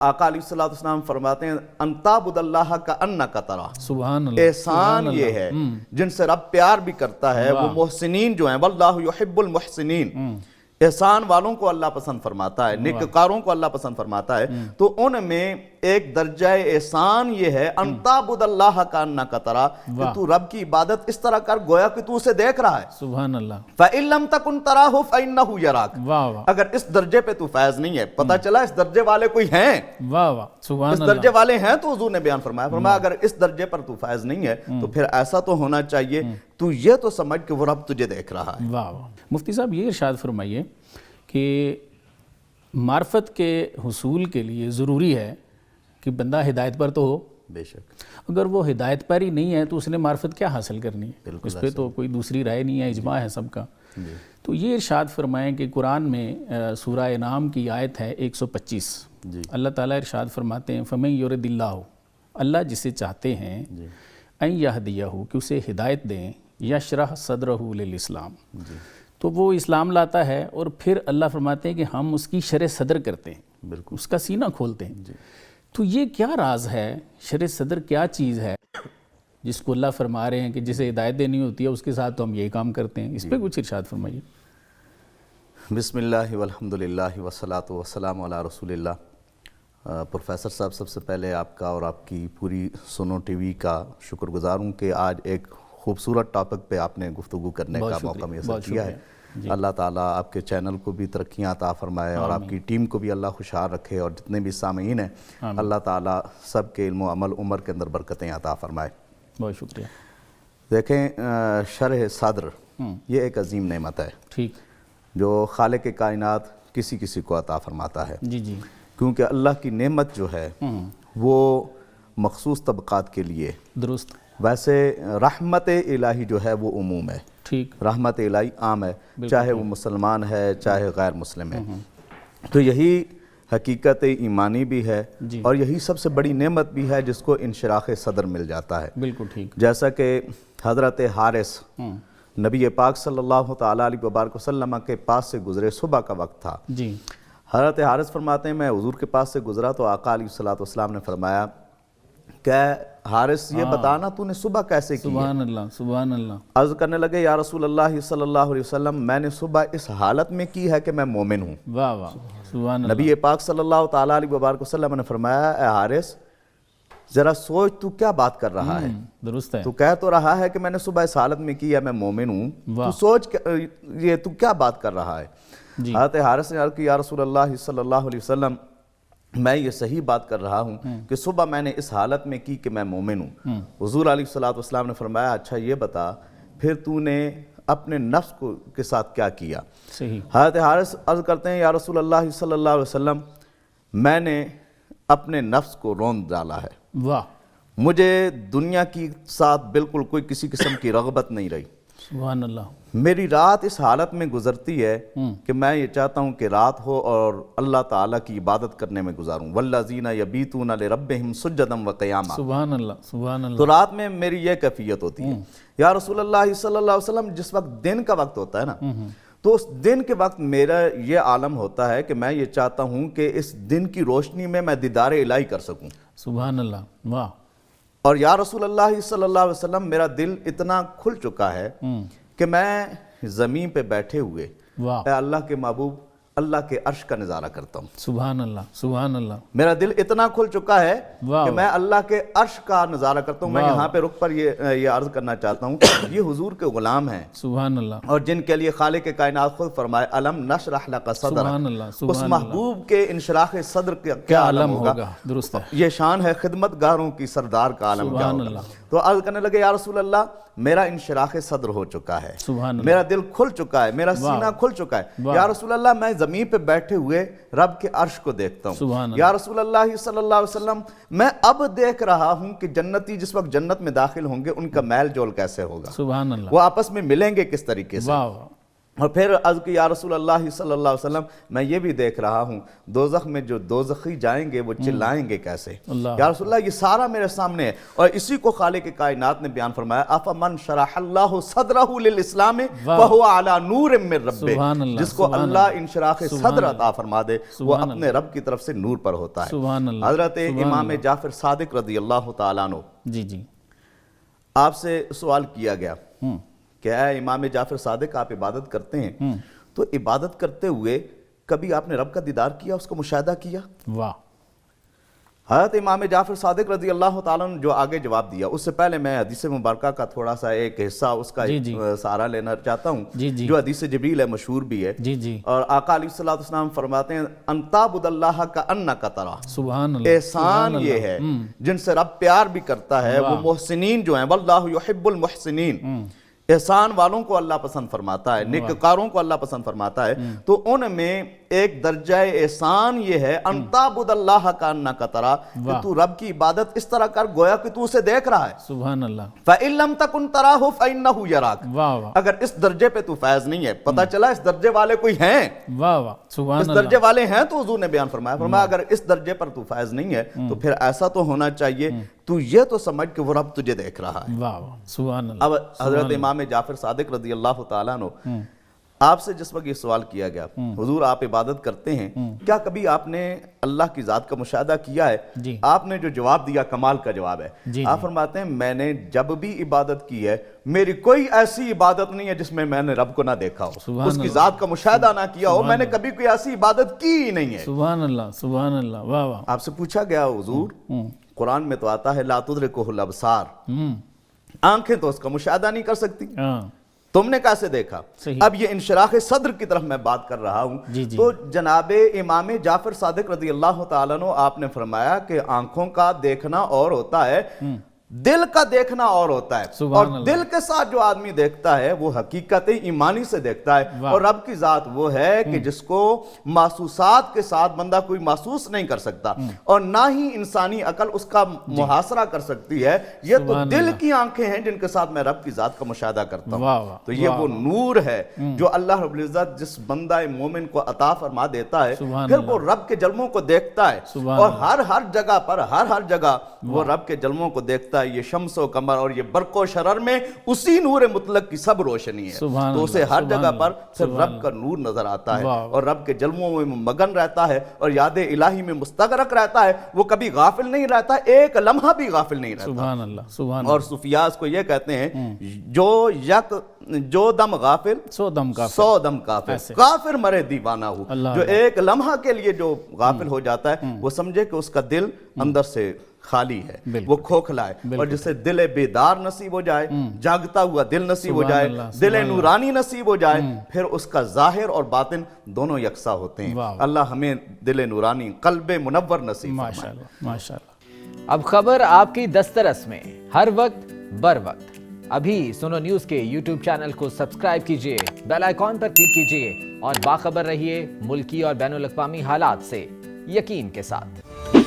آقا علیہ الصلوۃ والسلام فرماتے ہیں انتعبد اللہ کا انک تراہ، سبحان اللہ، احسان یہ ہے جن سے رب پیار بھی کرتا ہے، وہ محسنین جو ہیں واللہ یحب المحسنین، احسان والوں کو اللہ پسند فرماتا ہے، نیکوکاروں کو اللہ پسند فرماتا ہے، تو ان میں ایک درجہ احسان یہ ہے انتعبد اللہ کا انک تراہ، کہ تو رب کی عبادت اس طرح کر گویا کہ تو اسے دیکھ رہا ہے۔ سبحان اللہ، فَإِن لَمْ تَكُنْ تَرَاهُ فَإِنَّهُ يَرَاكَ، واہ واہ اگر اس درجے پہ تو فائز نہیں ہے، پتہ چلا اس درجے والے کوئی ہیں، واہ واہ، سبحان اس اللہ، درجے والے ہیں تو حضور نے بیان فرمایا اگر اس درجے پر تو فائز نہیں ہے تو پھر ایسا تو ہونا چاہیے تو یہ تو سمجھ کہ وہ رب تجھے دیکھ رہا ہے۔ واہ واہ۔ مفتی صاحب یہ ارشاد فرمائیے کہ معرفت کے حصول کے لیے ضروری ہے کہ بندہ ہدایت پر تو ہو، بے شک، اگر وہ ہدایت پر ہی نہیں ہے تو اس نے معرفت کیا حاصل کرنی ہے؟ اس پہ تو کوئی دوسری رائے نہیں ہے، اجماع ہے سب کا۔ تو یہ ارشاد فرمائیں کہ قرآن میں سورہ انعام کی آیت ہے 125، اللہ تعالیٰ ارشاد فرماتے ہیں فَمَن يُرِدِ اللَّهُ، اللہ جسے چاہتے ہیں اَن يَهْدِيَهُ، کہ اسے ہدایت دیں، يَشْرَحْ صَدْرَهُ لِلْإِسْلَامِ، تو وہ اسلام لاتا ہے اور پھر اللہ فرماتے ہیں کہ ہم اس کی شرح صدر کرتے ہیں، اس کا سینہ کھولتے ہیں۔ تو یہ کیا راز ہے؟ شرح صدر کیا چیز ہے جس کو اللہ فرما رہے ہیں کہ جسے ہدایت دینی ہوتی ہے اس کے ساتھ تو ہم یہی کام کرتے ہیں؟ اس پہ کچھ ارشاد فرمائیے۔ بسم اللہ والحمدللہ والصلاۃ والسلام علی رسول اللہ۔ پروفیسر صاحب، سب سے پہلے آپ کا اور آپ کی پوری سنو ٹی وی کا شکر گزار ہوں کہ آج ایک خوبصورت ٹاپک پہ آپ نے گفتگو کرنے کا موقع میسر کیا ہے۔ اللہ تعالیٰ آپ کے چینل کو بھی ترقیاں عطا فرمائے اور آپ کی ٹیم کو بھی اللہ خوشحال رکھے، اور جتنے بھی سامعین ہیں اللہ تعالیٰ سب کے علم و عمل عمر کے اندر برکتیں عطا فرمائے۔ بہت شکریہ۔ دیکھیں، شرح صدر یہ ایک عظیم نعمت ہے ٹھیک، جو خالق کائنات کسی کسی کو عطا فرماتا ہے، جی جی، کیونکہ اللہ کی نعمت جو ہے وہ مخصوص طبقات کے لیے، درست، ویسے رحمت الہی جو ہے وہ عموم ہے، ٹھیک، رحمت الہی عام ہے، چاہے وہ مسلمان ہے چاہے غیر مسلم ہے۔ تو یہی حقیقت ایمانی بھی ہے اور یہی سب سے بڑی نعمت بھی ہے جس کو انشراح صدر مل جاتا ہے۔ بالکل ٹھیک، جیسا کہ حضرت حارث نبی پاک صلی اللہ تعالیٰ علیہ وبارک وسلم کے پاس سے گزرے، صبح کا وقت تھا، جی، حضرت حارث فرماتے ہیں میں حضور کے پاس سے گزرا تو آقا علیہ الصلوۃ والسلام نے فرمایا کہ حارث یہ بتانا تو نے صبح کیسے کی؟ سبحان اللہ، سبحان اللہ، عرض کرنے لگے یا رسول اللہ صلی اللہ علیہ وسلم میں نے صبح اس حالت میں کی ہے کہ میں مومن ہوں۔ واہ واہ، سبحان اللہ، نبی پاک صلی اللہ تعالیٰ علیہ وبارک وسلم نے فرمایا اے حارث ذرا سوچ تو کیا بات کر رہا ہے، درست ہے، تو کہہ تو رہا ہے کہ میں نے صبح اس حالت میں کی ہے میں مومن ہوں، تو سوچ یہ تو کیا بات کر رہا ہے؟ حضرت حارث نے عرض کی یا رسول اللہ صلی اللہ علیہ وسلم میں یہ صحیح بات کر رہا ہوں کہ صبح میں نے اس حالت میں کی کہ میں مومن ہوں۔ حضور علیہ الصلوۃ والسلام نے فرمایا اچھا یہ بتا پھر تو نے اپنے نفس کے ساتھ کیا کیا؟ صحیح، حضرت حارث عرض کرتے ہیں یا رسول اللہ صلی اللہ علیہ وسلم میں نے اپنے نفس کو روند ڈالا ہے، واہ، مجھے دنیا کی ساتھ بالکل کوئی کسی قسم کی رغبت نہیں رہی، سبحان اللہ، میری رات اس حالت میں گزرتی ہے کہ میں یہ چاہتا ہوں کہ رات ہو اور اللہ تعالیٰ کی عبادت کرنے میں گزاروں، والذین یبیتون لربہم سجدا وقیاما، سبحان اللہ، سبحان اللہ، تو رات میں میری یہ کیفیت ہوتی ہے۔ یا رسول اللہ صلی اللہ علیہ وسلم جس وقت دن کا وقت ہوتا ہے نا تو اس دن کے وقت میرا یہ عالم ہوتا ہے کہ میں یہ چاہتا ہوں کہ اس دن کی روشنی میں دیدار الہی کر سکوں۔ سبحان اللہ، واہ، اور یا رسول اللہ صلی اللہ علیہ وسلم میرا دل اتنا کھل چکا ہے کہ میں زمین پہ بیٹھے ہوئے واہ، اے اللہ کے محبوب اللہ کے عرش کا نظارہ کرتا ہوں، سبحان اللہ، سبحان اللہ، میرا دل اتنا کھل چکا ہے واہ، کہ میں اللہ کے عرش کا نظارہ کرتا ہوں۔ میں یہاں پہ رک پر یہ عرض کرنا چاہتا ہوں یہ حضور کے غلام ہیں سبحان اللہ، اور جن کے لیے خالق کائنات خود فرمائے الم نشرح لک صدرک، سبحان اللہ، اس سبحان اللہ، محبوب کے انشراح صدر کا کیا عالم ہوگا، درست ہے، یہ شان ہے خدمت گاروں کی سردار کا عالم کیا سبحان ہوگا۔ اللہ، تو عرض کرنے لگے یا رسول اللہ میرا انشراح صدر ہو چکا ہے، سبحان اللہ، میرا دل کھل چکا ہے، میرا سینہ کھل چکا ہے، یا رسول اللہ میں زمین پہ بیٹھے ہوئے رب کے عرش کو دیکھتا ہوں، سبحان اللہ، یا رسول اللہ صلی اللہ علیہ وسلم میں اب دیکھ رہا ہوں کہ جنتی جس وقت جنت میں داخل ہوں گے ان کا میل جول کیسے ہوگا، سبحان اللہ، وہ آپس میں ملیں گے کس طریقے سے۔ واہ واہ، اور پھر عرض کی یا رسول اللہ صلی اللہ علیہ وسلم میں یہ بھی دیکھ رہا ہوں دوزخ میں جو دوزخی جائیں گے وہ چلائیں گے کیسے؟ یا رسول اللہ یہ سارا میرے سامنے ہے، اور اسی کو خالق کائنات نے بیان فرمایا افمن شرح اللہ صدرہ للاسلام فہو علی نور من ربہ، جس کو اللہ انشراح صدر عطا فرما دے وہ اپنے رب کی طرف سے نور پر ہوتا ہے۔ حضرت امام جعفر صادق رضی اللہ تعالیٰ عنہ جی آپ سے سوال کیا گیا کہ اے امام جعفر صادق آپ عبادت کرتے ہیں تو عبادت کرتے ہوئے کبھی آپ نے رب کا دیدار کیا، اس کو مشاہدہ کیا؟ واہ۔ حضرت امام جعفر صادق رضی اللہ تعالیٰ نے جو آگے جواب دیا، اس سے پہلے میں حدیث مبارکہ کا تھوڑا سا ایک حصہ اس کا سہارا لینا چاہتا ہوں، جو حدیث جبریل ہے، مشہور بھی ہے، اور آقا علیہ الصلوۃ والسلام فرماتے ہیں ان تعبد اللہ کأنک تراہ، سبحان اللہ، احسان یہ ہے جن سے رب پیار بھی کرتا ہے، وہ محسنین جو ہیں واللہ یحب المحسنین، احسان والوں کو اللہ پسند فرماتا ہے، نیککاروں کو اللہ پسند فرماتا ہے، تو ان میں ایک درجہ احسان یہ ہے ان تعبد اللہ کأنک تراہ، کہ تو رب کی عبادت اس طرح کر گویا کہ تو اسے دیکھ رہا ہے۔ سبحان اللہ۔ فَإِن لَمْ تَكُنْ تَرَاهُ فَإِنَّهُ يَرَاكَ، اگر اس درجے پہ تو فیض نہیں ہے، پتہ چلا اس درجے والے کوئی ہیں، اس درجے والے ہیں، تو حضور نے بیان فرمایا اگر اس درجے پر تو فیض نہیں ہے تو پھر ایسا تو ہونا چاہیے تو یہ تو سمجھ کہ وہ رب تجھے دیکھ رہا ہے۔ سبحان اللہ۔ اب حضرت امام جعفر صادق رضی اللہ تعالیٰ عنہ آپ سے جس وقت یہ سوال کیا گیا حضور آپ عبادت کرتے ہیں، کیا کبھی آپ نے اللہ کی ذات کا مشاہدہ کیا ہے؟ آپ نے جو جواب دیا کمال کا جواب ہے، آپ فرماتے ہیں میں نے جب بھی عبادت کی ہے میری کوئی ایسی عبادت نہیں ہے جس میں میں نے رب کو نہ دیکھا ہو، اس کی ذات کا مشاہدہ نہ کیا ہو، میں نے کبھی کوئی ایسی عبادت کی ہی نہیں ہے۔ سبحان اللہ، سبحان اللہ، واہ واہ۔ آپ سے پوچھا گیا حضور قرآن میں تو آتا ہے لا تدرکہ الابصار، آنکھیں تو اس کا مشاہدہ نہیں کر سکتی، تم نے کیسے دیکھا؟ اب یہ انشراح صدر کی طرف میں بات کر رہا ہوں، تو جناب امام جعفر صادق رضی اللہ تعالیٰ عنہ آپ نے فرمایا کہ آنکھوں کا دیکھنا اور ہوتا ہے، دل کا دیکھنا اور ہوتا ہے، اور دل کے ساتھ جو آدمی دیکھتا ہے وہ حقیقت ایمانی سے دیکھتا ہے، اور رب کی ذات وہ ہے کہ جس کو محسوسات کے ساتھ بندہ کوئی محسوس نہیں کر سکتا، اور نہ ہی انسانی عقل اس کا محاصرہ کر سکتی ہے، یہ تو دل کی آنکھیں ہیں جن کے ساتھ میں رب کی ذات کا مشاہدہ کرتا ہوں۔ تو یہ وہ نور ہے جو اللہ رب العزت جس بندہ مومن کو عطا فرما دیتا ہے، پھر وہ رب کے جلووں کو دیکھتا ہے، اور ہر جگہ پر ہر جگہ وہ رب کے جلووں کو دیکھتا ہے۔ یہ شمس و قمر اور یہ برق و شرر میں اسی نور مطلق کی سب روشنی ہے، تو اسے ہر جگہ پر صرف رب کا نور نظر آتا ہے، اور رب کے جلووں میں مگن رہتا ہے، اور یاد الہی میں مستغرق رہتا ہے، وہ کبھی غافل نہیں رہتا، ایک لمحہ بھی غافل نہیں رہتا۔ سبحان اللہ، سبحان اللہ۔ اور صوفیاء کو یہ کہتے ہیں جو دم غافل سو دم کافر، کافر مرے دیوانہ ہو، جو ایک لمحہ کے لیے جو غافل ہو جاتا ہے وہ سمجھے کہ اس کا دل اندر سے خالی ہے، وہ کھوکھلا ہے، اور جسے دل بیدار نصیب ہو جائے، جاگتا ہوا دل نصیب ہو جائے، دل نورانی نصیب ہو جائے، پھر اس کا ظاہر اور باطن دونوں یکساں ہوتے ہیں۔ اللہ ہمیں دل نورانی، قلب منور نصیب فرمائے۔ ماشاءاللہ، ماشاءاللہ۔ اب خبر آپ کی دسترس میں، ہر وقت بر وقت۔ ابھی سنو نیوز کے یوٹیوب چینل کو سبسکرائب کیجئے، بیل آئیکن پر کلک کیجئے، اور باخبر رہیے ملکی اور بین الاقوامی حالات سے یقین کے ساتھ۔